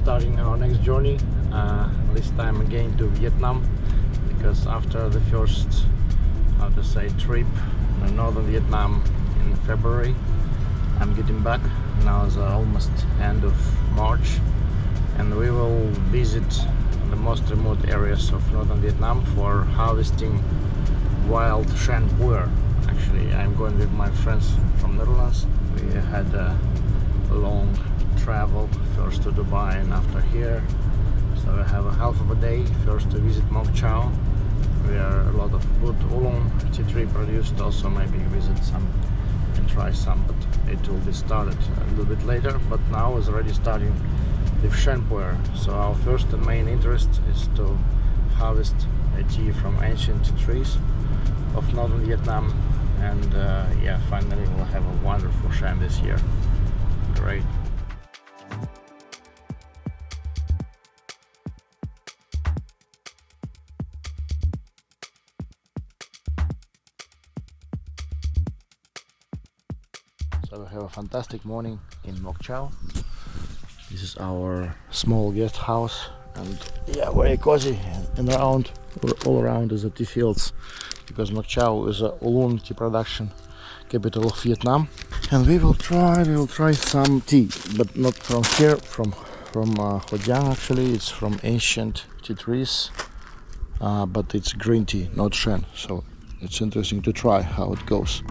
starting our next journey, this time again to Vietnam, because after the first, how to say, trip in northern Vietnam in February, I'm getting back. Now it's almost end of March, and we will visit the most remote areas of northern Vietnam for harvesting wild sheng puer. Actually, I'm going with my friends from Netherlands. We had a long travel, first to Dubai and after here, so we have a half of a day. First to visit Moychay, where a lot of good oolong tea tree produced. Also maybe visit some and try some, but it will be started a little bit later. But now is already starting with sheng puer. So our first and main interest is to harvest a tea from ancient tea trees of northern Vietnam, and yeah, finally we'll have a wonderful sheng this year. Great. So we have a fantastic morning in Moychay. This is our small guest house, and yeah, very cozy. And around, all around is the tea fields, because Moychay is a oolong tea production capital of Vietnam. And we will try some tea, but not from here, from Ho Giang. Actually, it's from ancient tea trees, but it's green tea, not sheng. So it's interesting to try how it goes.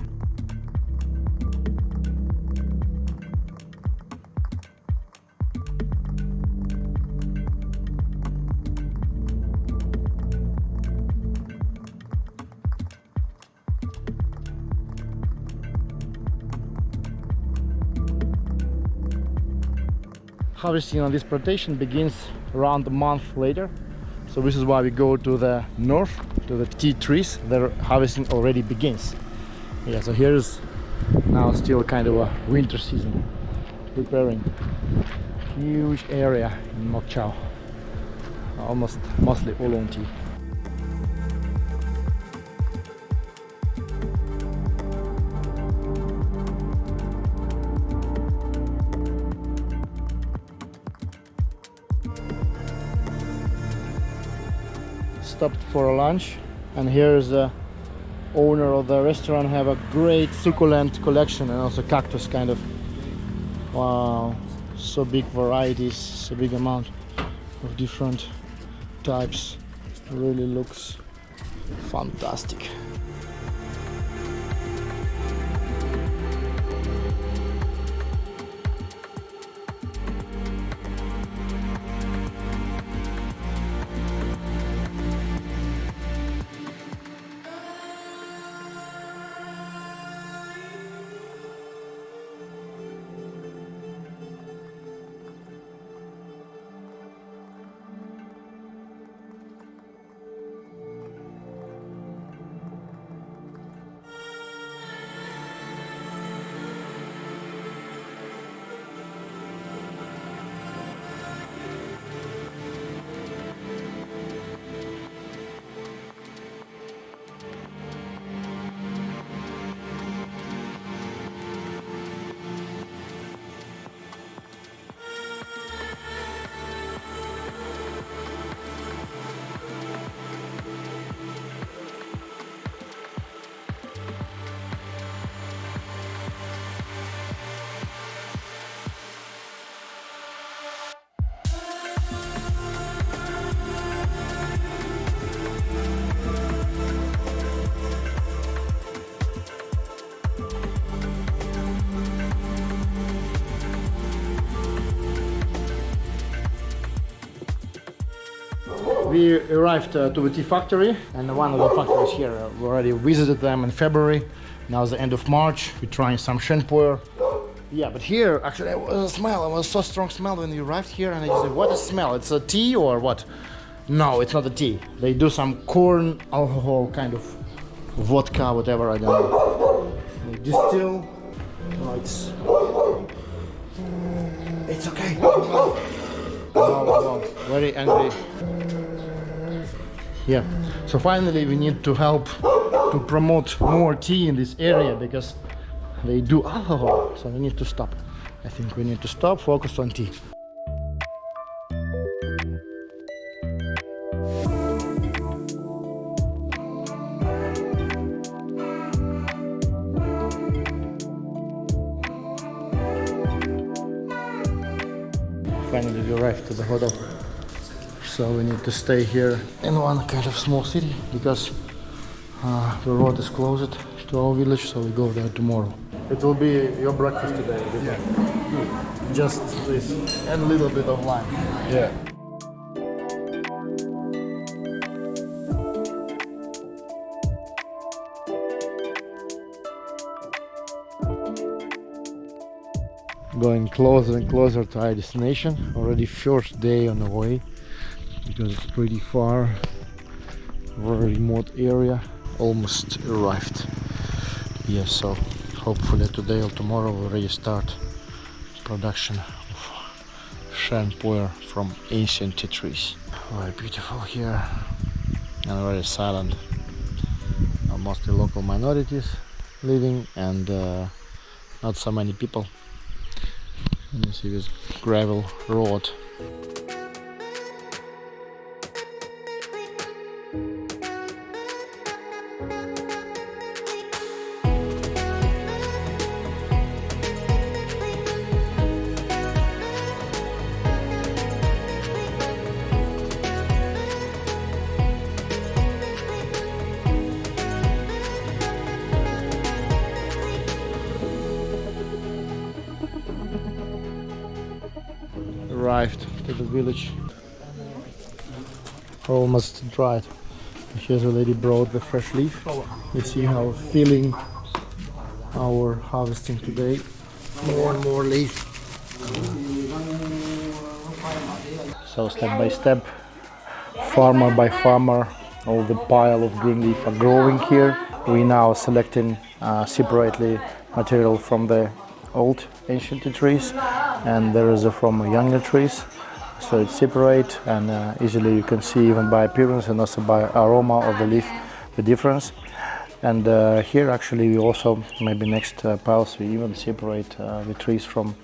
Harvesting on this plantation begins around a month later, so this is why we go to the north, to the tea trees. Their harvesting already begins. Yeah, so here's now still kind of a winter season, preparing huge area in Moychay, mostly oolong tea. Stopped for lunch, and here's the owner of the restaurant. Have a great succulent collection, and also cactus kind of. Wow, so big varieties, so big amount of different types. Really looks fantastic. We arrived to the tea factory, and one of the factories here, we already visited them in February. Now it's the end of March. We're trying some sheng puer. Yeah, but here actually it was a smell. It was so strong smell when we arrived here, and I just said, what is smell? It's a tea or what? No, it's not a tea. They do some corn alcohol kind of vodka, whatever, I don't know. They distill. No, it's okay. No, very angry. Yeah, so finally we need to help to promote more tea in this area, because they do alcohol, so we need to stop. I think we need to stop, focus on tea. Finally we arrived to the hotel. So we need to stay here in one kind of small city because the road is closed to our village, so we go there tomorrow. It will be your breakfast today. Yeah. Just this and a little bit of lime. Yeah. Going closer and closer to our destination. Already first day on the way because it's pretty far, very remote area. Almost arrived. Yes, so hopefully today or tomorrow we'll already start production of sheng puer from ancient tea trees. Very beautiful here and very silent. Mostly local minorities living and not so many people. And you see this gravel road. Arrived to the village, almost dried. Here's a lady brought the fresh leaf. You see how filling our harvesting today. More and more leaf. So step by step, farmer by farmer, all the pile of green leaf are growing here. We now selecting separately material from the old ancient trees, and there is from younger trees, so it's separate and easily you can see even by appearance and also by aroma of the leaf the difference. And here actually we also maybe next piles we even separate the trees from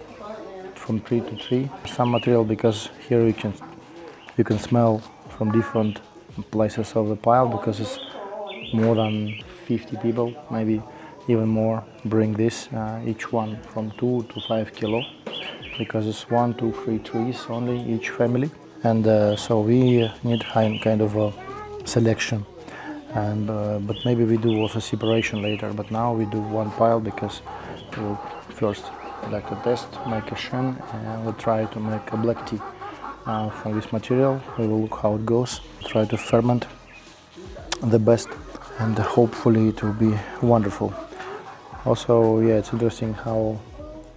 tree to tree some material, because here you can smell from different places of the pile, because it's more than 50 people, maybe even more, bring this, each one from 2 to 5 kilo, because it's 1, 2, 3 trees only each family, and so we need kind of a selection, and but maybe we do also separation later, but now we do one pile because we'll first like a test, make a sheng, and we'll try to make a black tea from this material. We will look how it goes, try to ferment the best, and hopefully it will be wonderful. Also, yeah, it's interesting how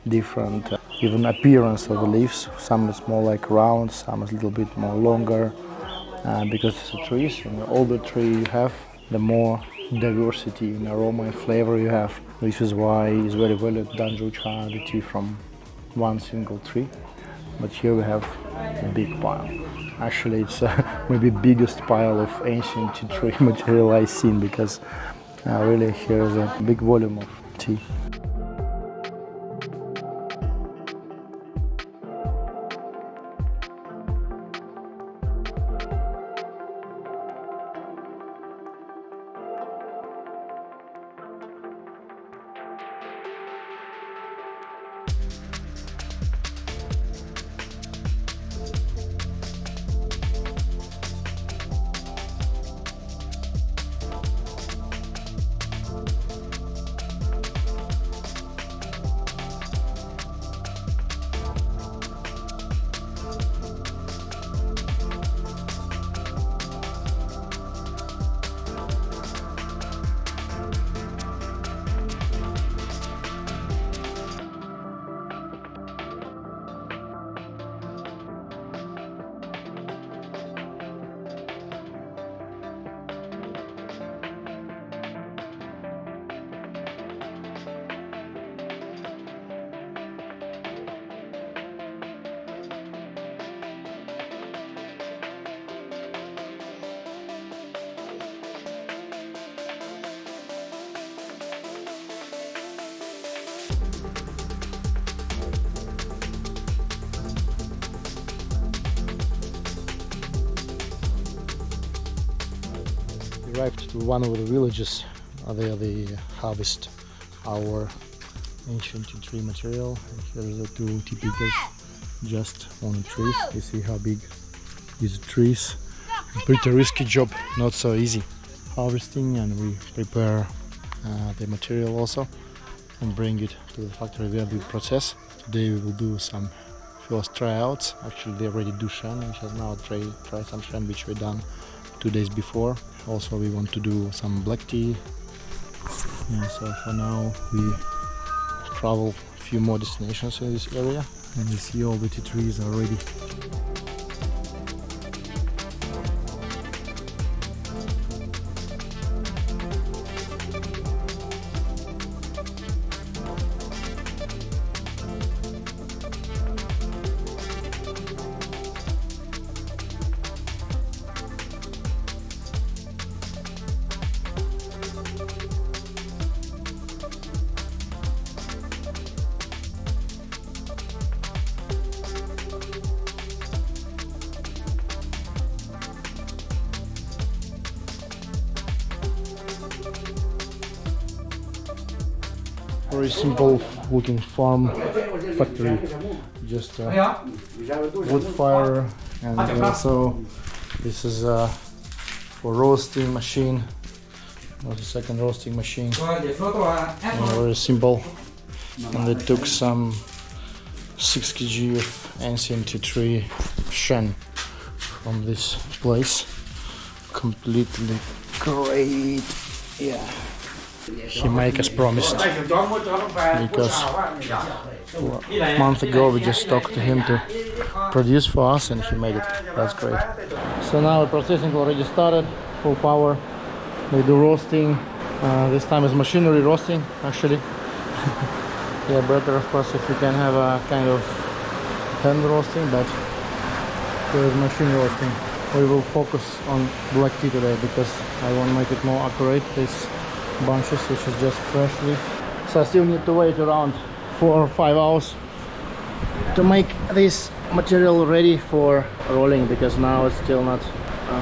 different even appearance of the leaves. Some is more like round, some is a little bit more longer, because it's the trees, and the older tree you have, the more diversity in aroma and flavor you have. This is why it's very valued danjucha, the tea from one single tree. But here we have a big pile. Actually, it's maybe biggest pile of ancient tea tree material I've seen, because really here is a big volume of tea. Arrived to one of the villages. There they harvest our ancient tree material. Here are the two tea pickers just on trees. You see how big these trees. Pretty risky job, not so easy. Harvesting, and we prepare the material also and bring it to the factory where we process. Today we will do some first tryouts. Actually, they already do sheng. We shall now try some sheng which we done 2 days before. Also, we want to do some black tea. Yeah, so for now we travel a few more destinations in this area, and you see all the tea trees are ready. Very simple looking farm factory, just a wood fire, and also this is for roasting machine, the second roasting machine. Very simple, and they took some 6 kg of ancient tea tree sheng from this place. Completely great, yeah. He make us promised, because a month ago we just talked to him to produce for us, and he made it. That's great. So now the processing already started, full power. They do roasting. This time is machinery roasting, actually. Yeah, better of course if you can have a kind of hand roasting, but there is machine roasting. We will focus on black tea today because I want to make it more accurate. This bunches, which is just fresh leaf. So I still need to wait around 4 or 5 hours to make this material ready for rolling, because now it's still not.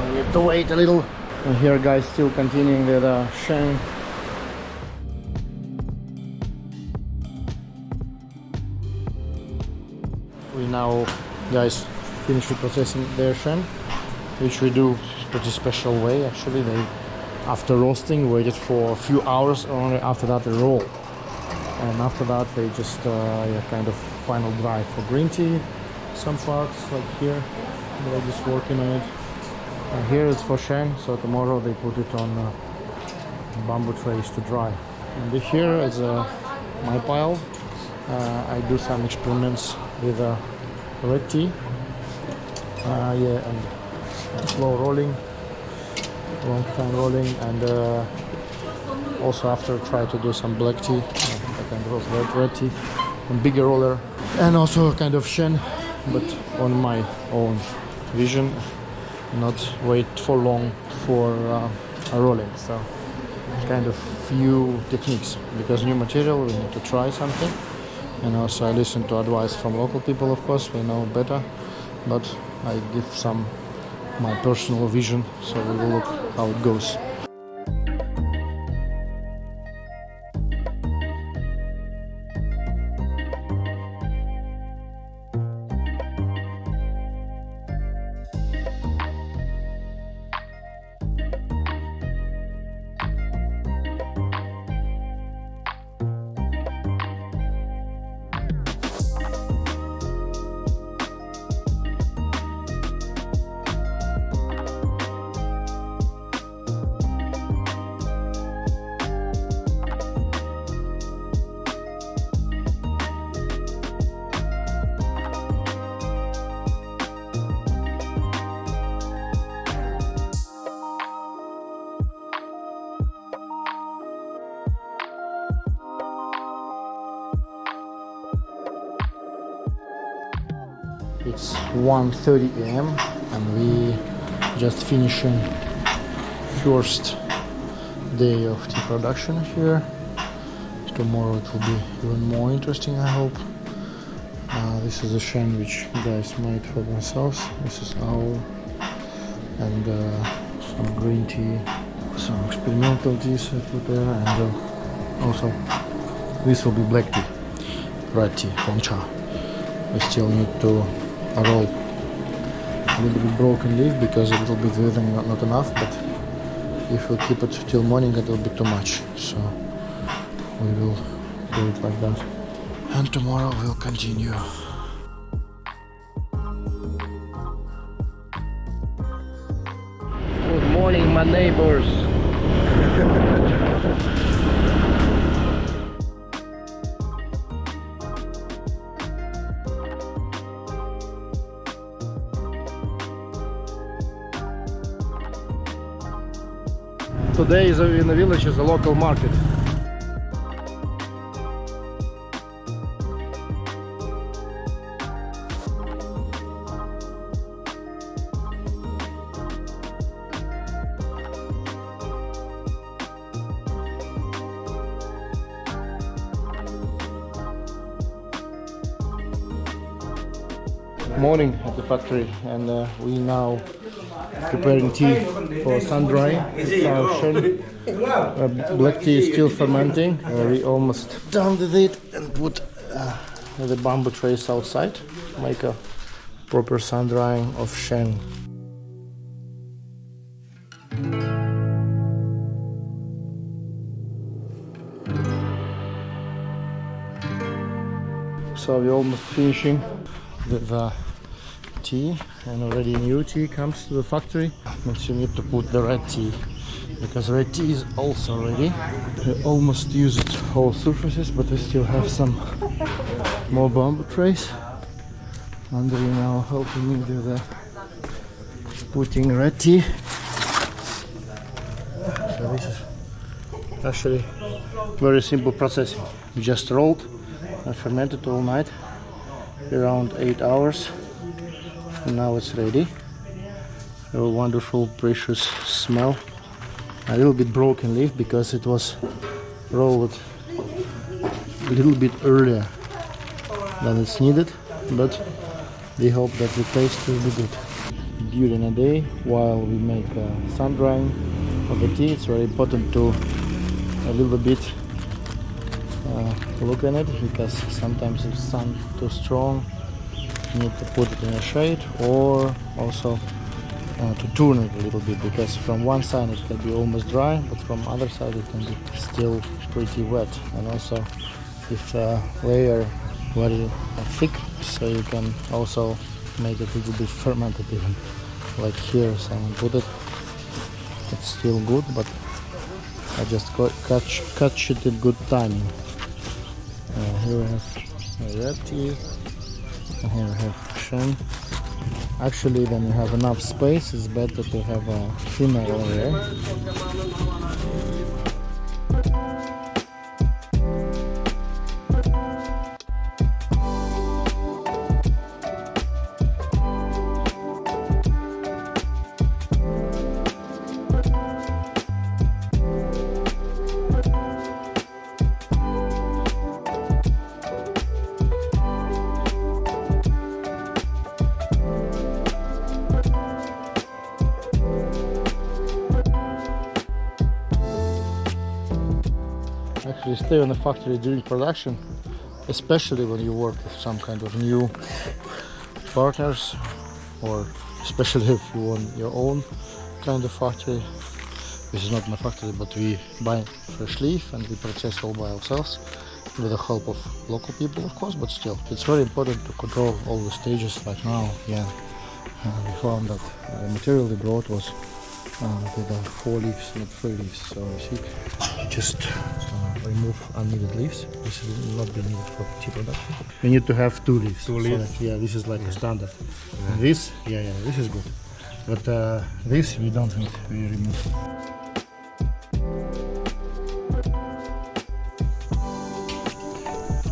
We need to wait a little. And here guys still continuing with sheng. We now guys finish processing their sheng, which we do pretty special way. Actually, they after roasting waited for a few hours, only after that they roll, and after that they just kind of final dry for green tea. Some parts like here they're just working on it, and here it's for sheng, so tomorrow they put it on bamboo trays to dry. And here is my pile. I do some experiments with red tea, and slow rolling, long time rolling, and also after try to do some black tea. I can roast red tea on bigger roller, and also kind of sheng, but on my own vision, not wait for long for rolling. So kind of few techniques, because new material we need to try something, and also I listen to advice from local people, of course, we know better, but I give some my personal vision, so we will look how it goes. It's 1:30 a.m. and we just finishing first day of tea production here. Tomorrow it will be even more interesting, I hope. This is a sheng which you guys made for themselves. This is owl, and some green tea, some experimental teas I put there, and also this will be black tea, red tea, Moychay. we still need to roll. A little bit broken leaf because a little bit withering not enough, but if we keep it till morning it will be too much, so we will do it like that, and tomorrow we'll continue. Good morning, my neighbors. Today is in the village is a local market. Morning at the factory, and we now preparing tea for sun drying. It's our sheng. Black tea is still fermenting. We almost done with it, and put the bamboo trays outside, make a proper sun drying of sheng. So we're almost finishing with tea, and already new tea comes to the factory. But you need to put the red tea, because red tea is also ready. We almost used all surfaces, but we still have some more bamboo trays. Andrei now helping me with putting red tea. So this is actually very simple processing. We just rolled and fermented all night, around 8 hours, and now it's ready. A wonderful, precious smell. A little bit broken leaf because it was rolled a little bit earlier than it's needed, but we hope that the taste will be good. During the day, while we make sun drying of the tea, it's very important to a little bit look at it, because sometimes if sun too strong, you need to put it in a shade, or also to turn it a little bit, because from one side it can be almost dry, but from other side it can be still pretty wet. And also if layer very thick, so you can also make it a little bit fermented even. Like here someone put it, it's still good, but I just catch it at good timing. Here we have red tea, and here we have sheng. Actually, when you have enough space, it's better to have a thinner layer. Actually stay on the factory during production, especially when you work with some kind of new partners, or especially if you want your own kind of factory. This is not my factory, but we buy fresh leaf and we process all by ourselves with the help of local people, of course, but still it's very important to control all the stages. Like now, we found that the material we brought was with 4 leaves, not 3 leaves. So you see, just remove unneeded leaves. This will not be needed for tea production. We need to have 2 leaves. 2 leaves? So that, this is like a standard. And this, this is good. But this we don't need, we remove.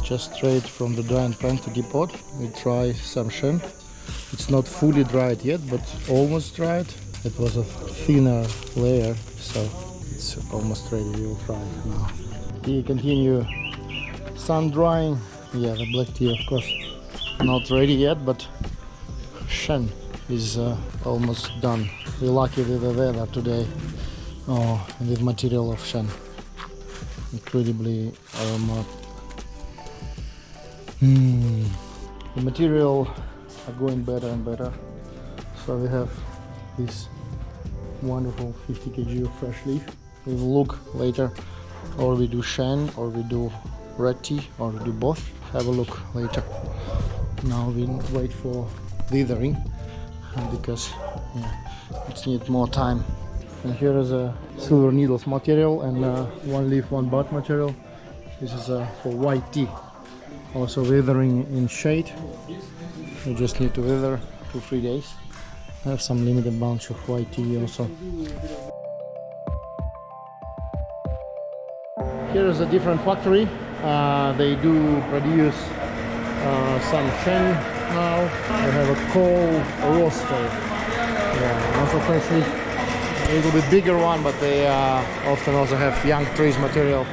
Just straight from the drying pan to depot, we try some sheng. It's not fully dried yet, but almost dried. It was a thinner layer, so it's almost ready. We will try it now. We continue sun drying. The black tea, of course, not ready yet, but sheng is almost done. We're lucky with the weather today. With material of sheng. Incredibly aromatic. the material are going better and better. So we have this wonderful 50 kg of fresh leaf. We will look later, or we do sheng, or we do red tea, or we do both. Have a look later. Now we wait for withering because it needs more time. And here is a silver needles material and one leaf, one bud material. This is for white tea. Also withering in shade. You just need to wither 2-3 days. I have some limited bunch of white tea also. Here is a different factory. They do produce some sheng now. They have a coal roaster. Yeah, also fresh leaf. A little bit bigger one, but they often also have young trees material.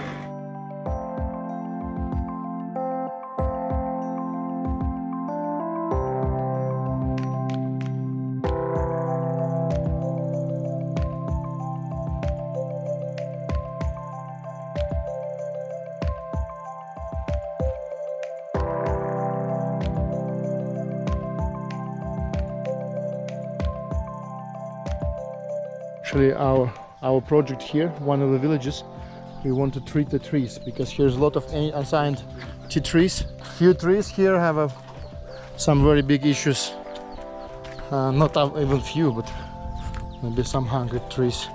Actually, our project here, one of the villages, we want to treat the trees because here's a lot of unsigned tea trees. Few trees here have some very big issues. Not even few, but maybe some 100 trees,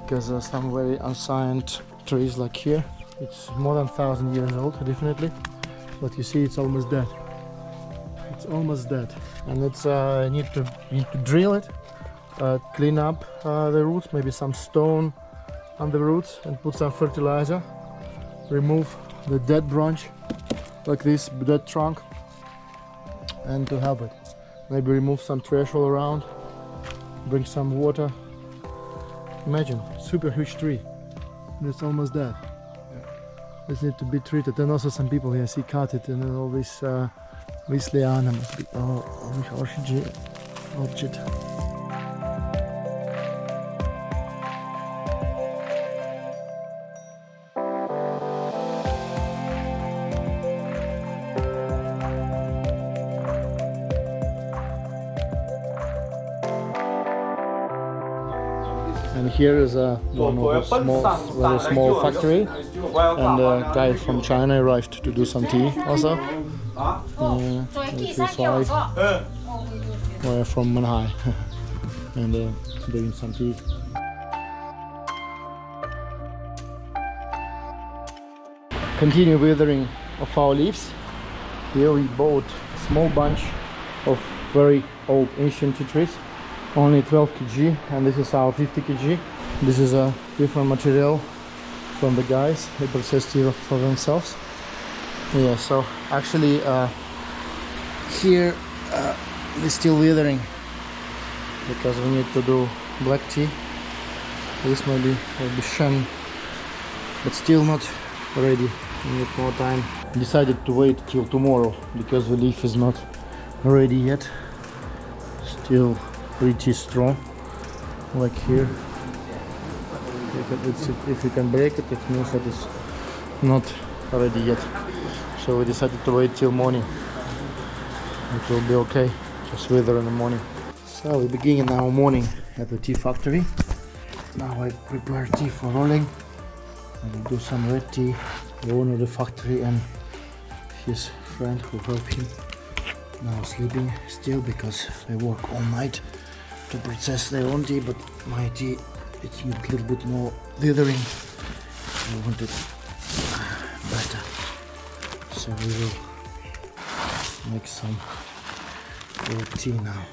because there are some very unsigned trees like here. It's more than 1,000 years old, definitely, but you see it's almost dead. It's almost dead, and it's need to drill it. Clean up the roots, maybe some stone on the roots, and put some fertilizer. Remove the dead branch, like this, dead trunk, and to help it, maybe remove some trash all around, bring some water. Imagine, super huge tree, and it's almost dead. This needs to be treated, and also some people here see cut it, and then all this liana must be object. And here is one of the very small factory, and a guy from China arrived to do some tea also. This side, we're from Moychay, and doing some tea. Continue withering of our leaves. Here we bought a small bunch of very old ancient tea trees. Only 12 kg, and this is our 50 kg. This is a different material from the guys. They processed it for themselves. Yeah, so actually here we're still withering because we need to do black tea. This will be sheng, but still not ready. We need more time. Decided to wait till tomorrow because the leaf is not ready yet. Still pretty strong, like here. If you can break it, it means that it's not ready yet. So we decided to wait till morning. It will be okay, just wither in the morning. So we begin our morning at the tea factory. Now I prepare tea for rolling. I will do some red tea. The owner of the factory and his friend who helped him now sleeping still because they work all night to process their own tea, but my tea, it needs a little bit more withering. I want it better, so we will make some tea now.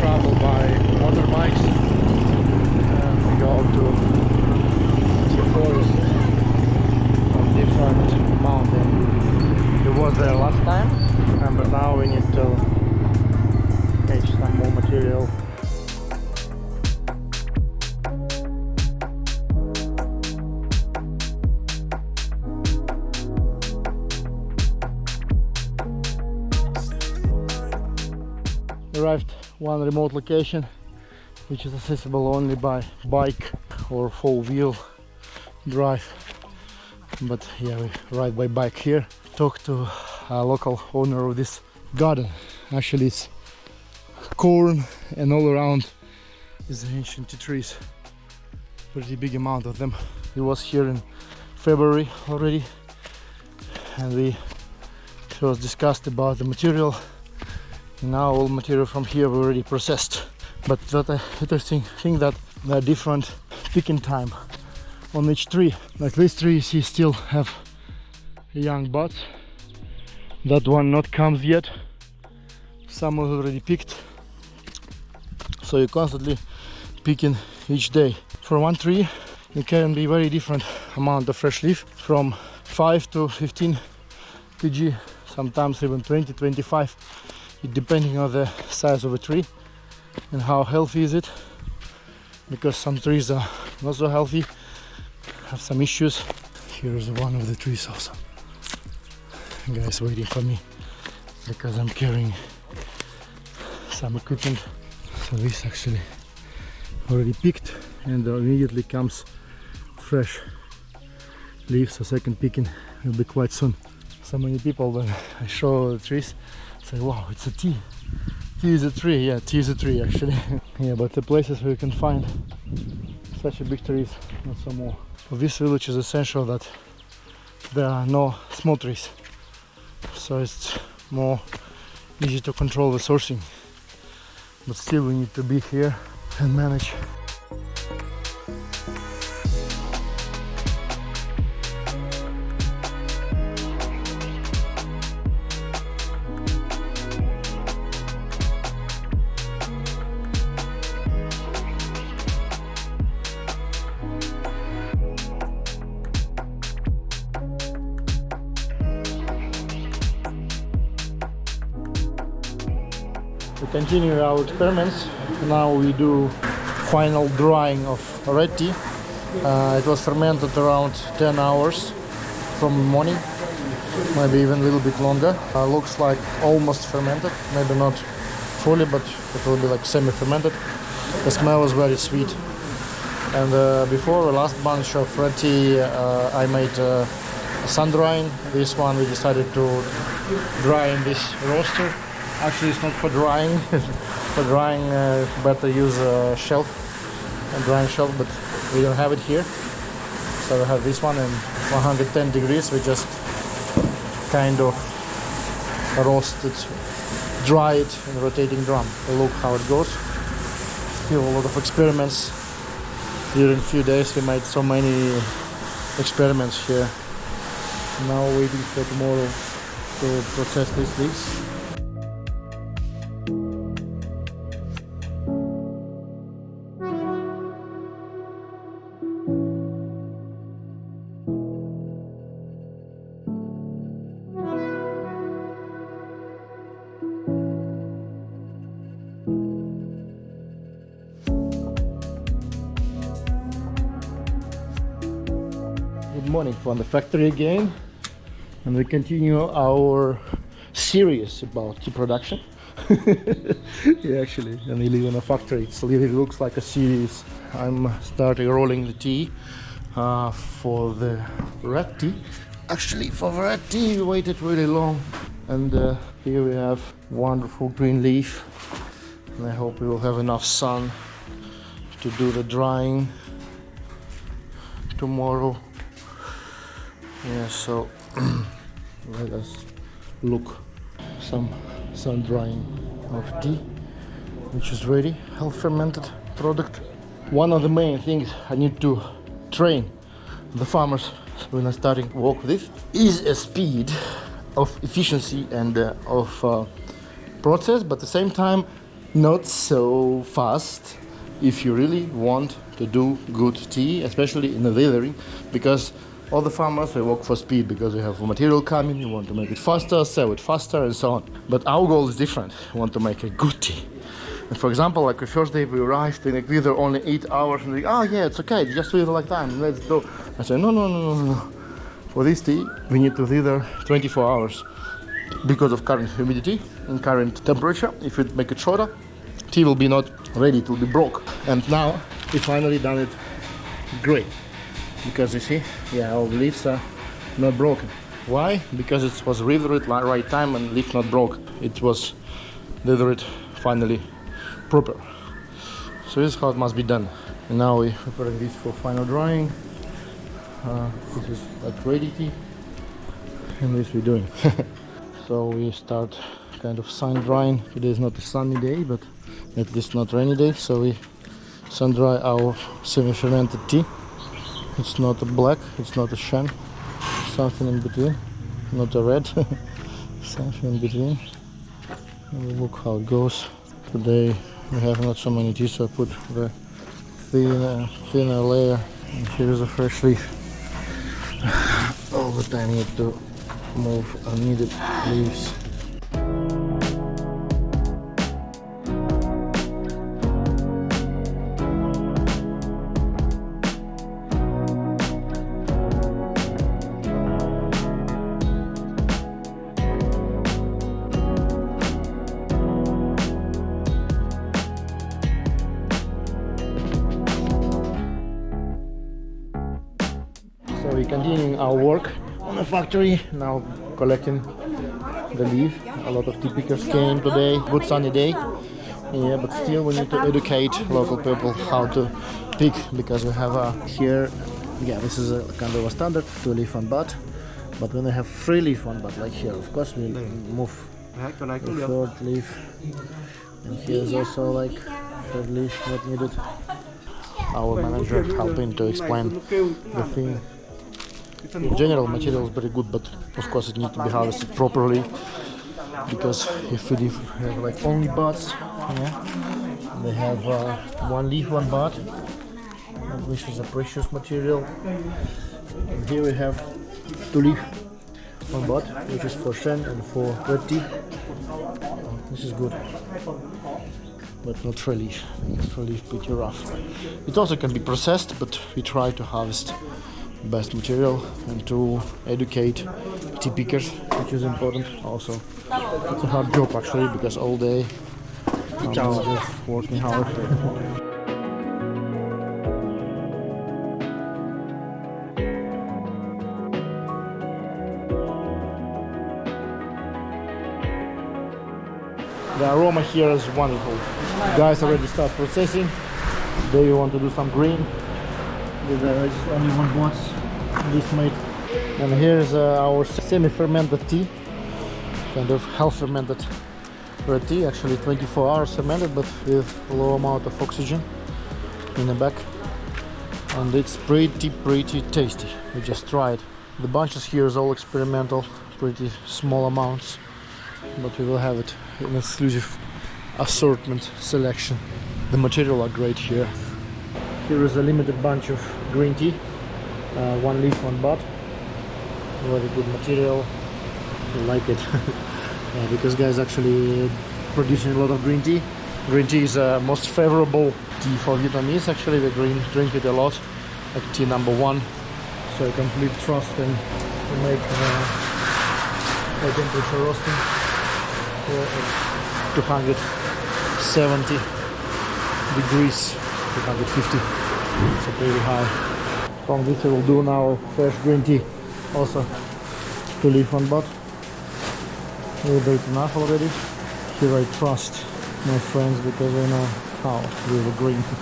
travel by motorbikes. We go to the forest on different mountains. We was there last time, but now we need to catch some more material. Arrived one remote location which is accessible only by bike or four-wheel drive, but yeah, we ride by bike here. Talk to a local owner of this garden. Actually it's corn and all around is ancient tea trees, pretty big amount of them. He was here in February already and we first discussed about the material. Now all material from here we already processed, but the interesting thing that there are different picking time on each tree. Like this tree, you still have young buds. That one not comes yet. Some are already picked. So you're constantly picking each day. For one tree, it can be very different amount of fresh leaf, from 5 to 15 kg, sometimes even 20-25. Depending on the size of a tree and how healthy is it, because some trees are not so healthy, have some issues. Here's one of the trees also. Guys waiting for me because I'm carrying some equipment. So this actually already picked and immediately comes fresh leaves, so second picking will be quite soon. So many people when I show the trees say, wow, it's a tea. Tea is a tree. Yeah, tea is a tree actually. Yeah, but the places where you can find such a big trees, not so more. For this village is essential that there are no small trees, so it's more easy to control the sourcing. But still we need to be here and manage. To continue our experiments, now we do final drying of red tea. It was fermented around 10 hours from the morning, maybe even a little bit longer. Looks like almost fermented, maybe not fully, but it will be like semi-fermented. The smell is very sweet. And before the last bunch of red tea, I made sun drying. This one we decided to dry in this roaster. Actually, it's not for drying. For drying, better use a shelf, a drying shelf, but we don't have it here. So we have this one in 110 degrees. We just kind of roast it, dry it in a rotating drum. We'll look how it goes. Still a lot of experiments. During a few days we made so many experiments here. Now waiting for tomorrow to process these leaves. Good morning from the factory again, and we continue our series about tea production. Yeah, actually, when you live in a factory, it looks like a series. I'm starting rolling the tea for the red tea. Actually, for the red tea we waited really long, and here we have wonderful green leaf, and I hope we will have enough sun to do the drying tomorrow. Yeah, so let us look some sun drying of tea, which is ready, half fermented product. One of the main things I need to train the farmers when I'm starting work with this is a speed of efficiency and of process, but at the same time not so fast if you really want to do good tea, especially in the withering, because all the farmers, they work for speed because we have material coming, you want to make it faster, sell it faster, and so on. But our goal is different. We want to make a good tea. And for example, like the first day we arrived, and wither only 8 hours, and oh yeah, it's okay, just wither like time, let's go. I said, no. For this tea, we need to wither 24 hours because of current humidity and current temperature. If we make it shorter, tea will be not ready, it will be broke. And now we finally done it great. Because you see, yeah, all the leaves are not broken. Why? Because it was withered right time and leaf not broke. It was withered finally proper. So this is how it must be done. And now we're preparing this for final drying. This is like ready tea. And this we're doing. So we start kind of sun drying. Today is not a sunny day, but at least not rainy day. So we sun dry our semi-fermented tea. It's not a black, it's not a sheng, something in between, not a red, something in between. And look how it goes. Today we have not so many teas, so I put the thinner layer, and here is a fresh leaf. All the time I need to move unneeded leaves. So we're continuing our work on the factory, now collecting the leaf. A lot of tea pickers came today, good sunny day. Yeah, but still we need to educate local people how to pick, because we have here, yeah, this is a kind of a standard 2-leaf 1 bud. But when we have 3-leaf 1 bud, like here, of course we move the 3rd leaf. And here is also like 3rd leaf not needed. Our manager helping to explain the thing. In general, material is very good, but of course it needs to be harvested properly, because if we have like only buds, yeah, they have 1 leaf 1 bud, which is a precious material. And here we have 2 leaf 1 bud, which is for sheng and for red tea. This is good, but not 3 leaf. 3 leaf pretty rough. It also can be processed, but we try to harvest best material and to educate tea pickers, which is important also. It's a hard job actually, because all day I'm just working hard. The aroma here is wonderful. Guys already start processing. They want to do some green. With only 1 box this made. And here is our semi-fermented tea, kind of half-fermented red tea, actually 24 hours fermented, but with a low amount of oxygen in the back. And it's pretty tasty. We just tried. The bunches here is all experimental, pretty small amounts, but we will have it in exclusive assortment selection. The material are great here. Here is a limited bunch of green tea, 1 leaf 1 bud. Very good material. I like it. Because guys actually producing a lot of green tea. Green tea is most favorable tea for Vietnamese. Actually, they drink it a lot, like tea number 1. So I complete trust them to make high temperature roasting for 270 degrees. 250, so pretty high. From this we will do now fresh green tea, also 2 leaf 1 bud. A little bit enough already. Here I trust my friends because I know how to do the green tea.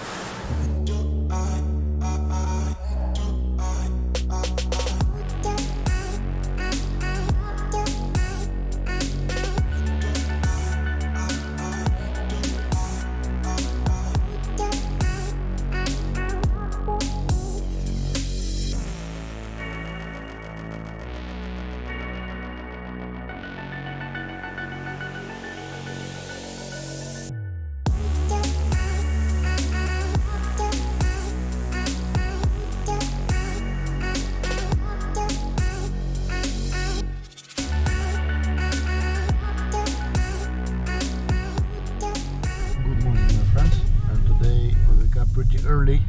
pretty early.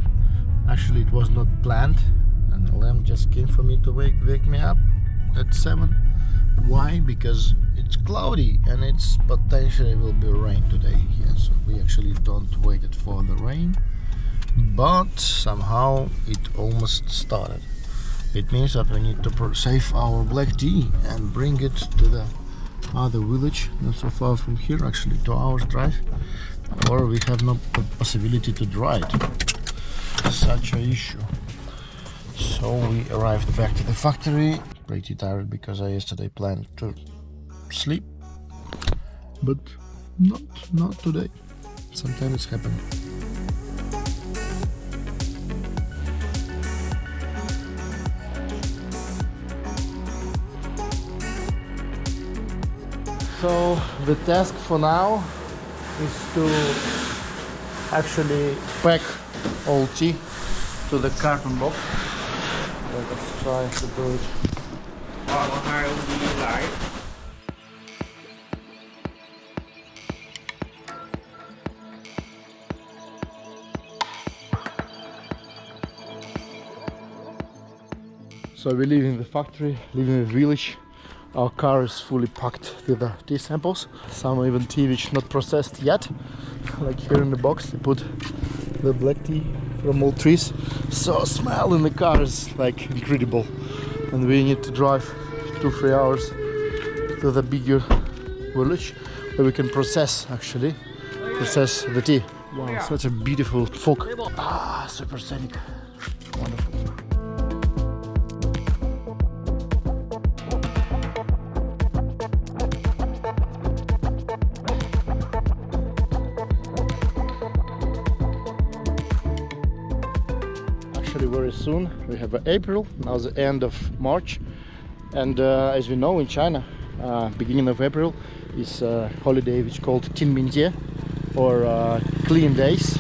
Actually, it was not planned, and the lamp just came for me to wake me up at 7. Why? Because it's cloudy and it's potentially will be rain today. Yeah, so we actually don't waited for the rain, but somehow it almost started. It means that we need to save our black tea and bring it to the other village, not so far from here, actually 2 hours drive, or we have no possibility to dry it. Such an issue. So we arrived back to the factory, pretty tired because I yesterday planned to sleep, but not today. Sometimes it's happening. So the task for now is to actually pack all tea to the carton box. Let us try to do it. So we're leaving the factory, leaving the village. Our car is fully packed with the tea samples. Some even tea which not processed yet. Like here in the box, they put the black tea from all trees. So smell in the car is like incredible. And we need to drive 2-3 hours to the bigger village where we can process the tea. Wow, such a beautiful fog. Ah, super scenic. Wonderful. Very soon we have April, now the end of March, and as we know in China, beginning of April is a holiday which is called Tinminjie, or clean days,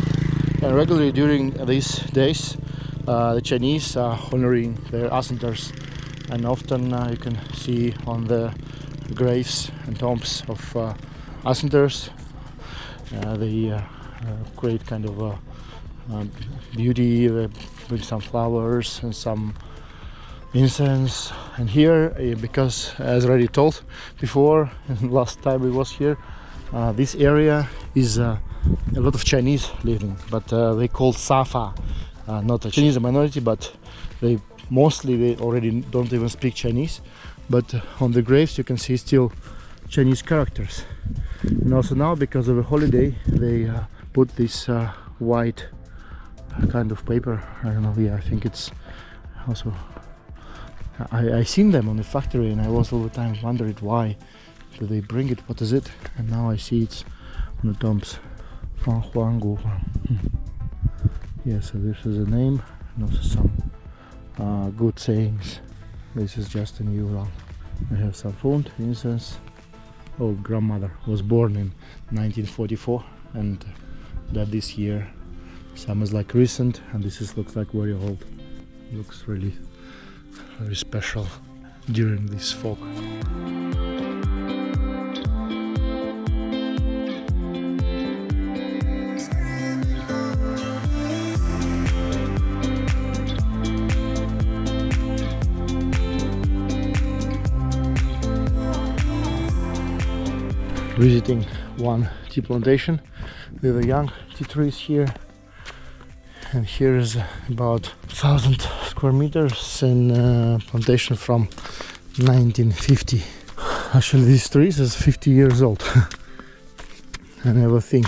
and regularly during these days the Chinese are honoring their ancestors, and often you can see on the graves and tombs of ancestors they create kind of beauty, with some flowers and some incense. And here, because as already told before, last time we was here, this area is a lot of Chinese living, but they called Safa, not a Chinese minority, but they already don't even speak Chinese, but on the graves you can see still Chinese characters. And also now, because of a holiday, they put this white kind of paper. I don't know. Yeah, I think it's also. I seen them on the factory, and I was all the time wondering why do they bring it. What is it? And now I see it's on the tombs. Fan Huang Gu. Yeah, so this is a name, and also some good sayings. This is just a new one. I have some food, incense. Oh, grandmother was born in 1944, and that this year. Some is like recent, and this looks like very old. Looks really very special during this fog. Visiting one tea plantation with the young tea trees here. And here is about 1,000 square meters in plantation from 1950. Actually, these trees is 50 years old. I never think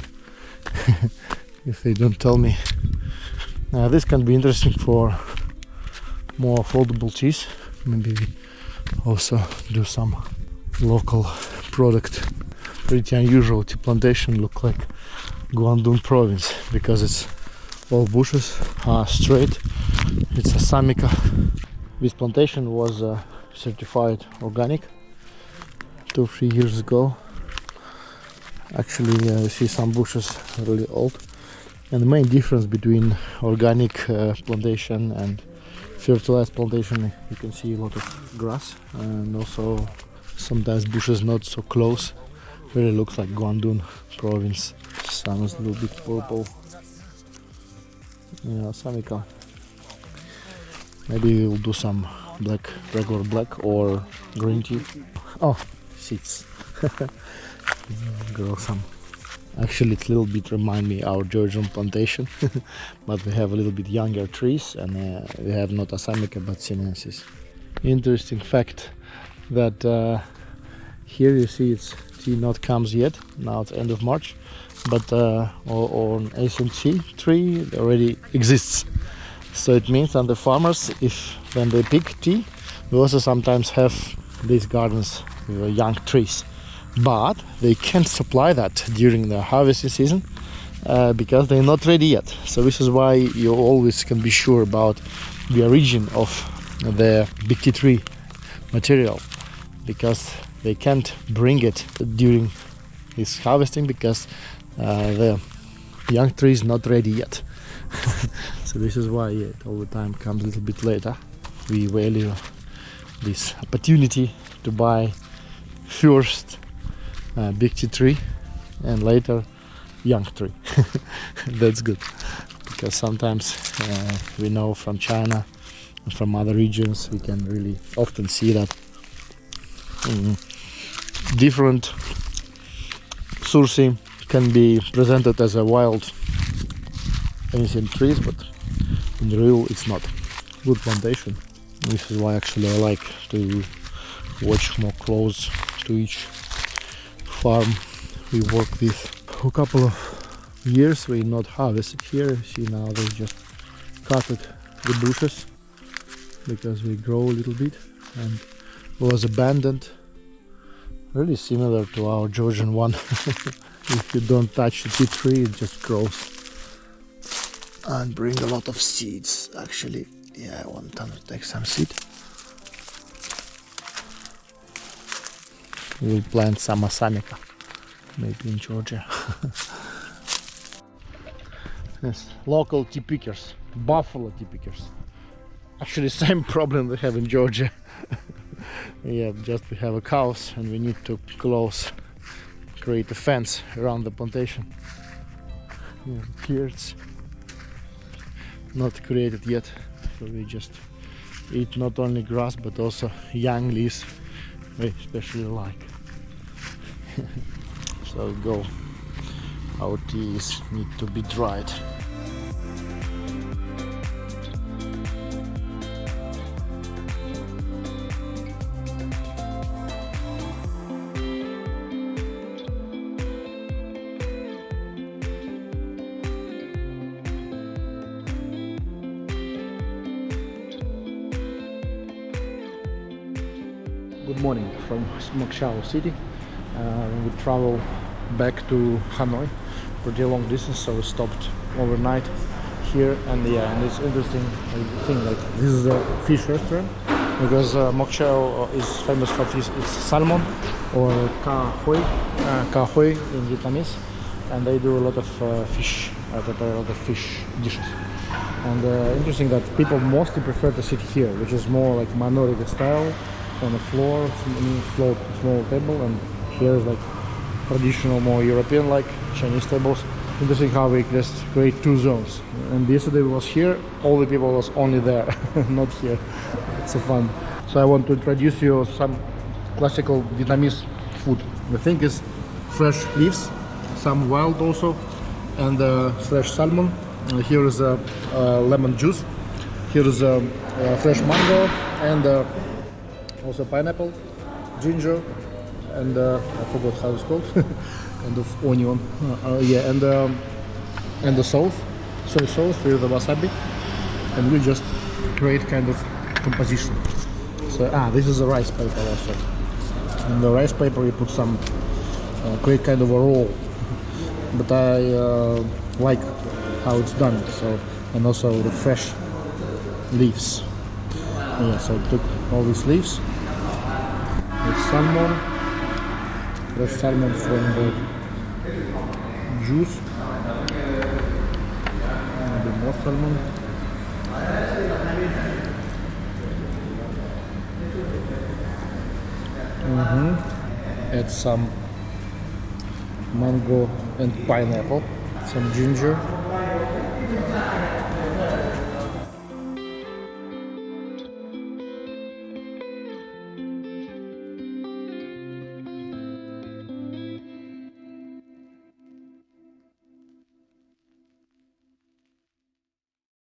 if they don't tell me. This can be interesting for more affordable teas. Maybe we also do some local product. Pretty unusual. Tea plantation look like Guangdong province because it's all bushes are straight. It's a Samika. This plantation was certified organic 2-3 years ago. Actually, you see some bushes really old. And the main difference between organic plantation and fertilized plantation, you can see a lot of grass and also sometimes bushes not so close. Really looks like Guangdong province. Sun is a little bit purple. Yeah, Samika. Maybe we'll do some regular black or green tea. Oh, seeds. Grow some. Actually, it a little bit remind me our Georgian plantation, but we have a little bit younger trees, and we have not Assamica but sinensis. Interesting fact that here you see it's tea not comes yet. Now it's end of March, but on ASMC tree it already exists. So it means that the farmers, when they pick tea, we also sometimes have these gardens with young trees. But they can't supply that during the harvesting season because they're not ready yet. So this is why you always can be sure about the origin of the big tea tree material, because they can't bring it during this harvesting because the young tree is not ready yet. So this is why it all the time comes a little bit later. We value this opportunity to buy first big tea tree and later young tree. That's good, because sometimes we know from China and from other regions we can really often see that different sourcing can be presented as a wild ancient trees, but in real it's not. Good plantation. This is why actually I like to watch more close to each farm we work with. For a couple of years we not harvested here. See, now they just cut the bushes because we grow a little bit, and it was abandoned. Really similar to our Georgian one. If you don't touch the tea tree, it just grows and bring a lot of seeds. Actually, yeah, I want to take some seed. We'll plant some Assamica, maybe in Georgia. Yes, local tea pickers, buffalo tea pickers. Actually, same problem we have in Georgia. Yeah, just we have a cows and we need to create a fence around the plantation. Yeah, here it's not created yet, so we just eat not only grass but also young leaves. I especially like. So go. Our teas need to be dried. Good morning from Moychay city. We travel back to Hanoi, pretty long distance, so we stopped overnight here. And yeah, and it's interesting thing, like this is a fish restaurant, because Moychay is famous for fish. It's salmon or ca hoi in Vietnamese, and they do a lot of fish, prepare a lot of fish dishes. And interesting that people mostly prefer to sit here, which is more like minority style, on the floor, small table, and here is like traditional, more European like Chinese tables. Interesting how we just create two zones. And yesterday we was here, all the people was only there, not here. It's so fun. So I want to introduce you some classical Vietnamese food. The thing is fresh leaves, some wild also, and fresh salmon. Here is lemon juice. Here is fresh mango, and also pineapple, ginger, and I forgot how it's called, kind of onion, yeah, and the sauce, soy sauce with the wasabi, and we just create kind of composition. So this is a rice paper also. In the rice paper you put some, create kind of a roll, but I like how it's done. So, and also the fresh leaves. Yeah, so I took all these leaves. With salmon, fresh salmon from the juice, maybe more salmon, add some mango and pineapple, some ginger,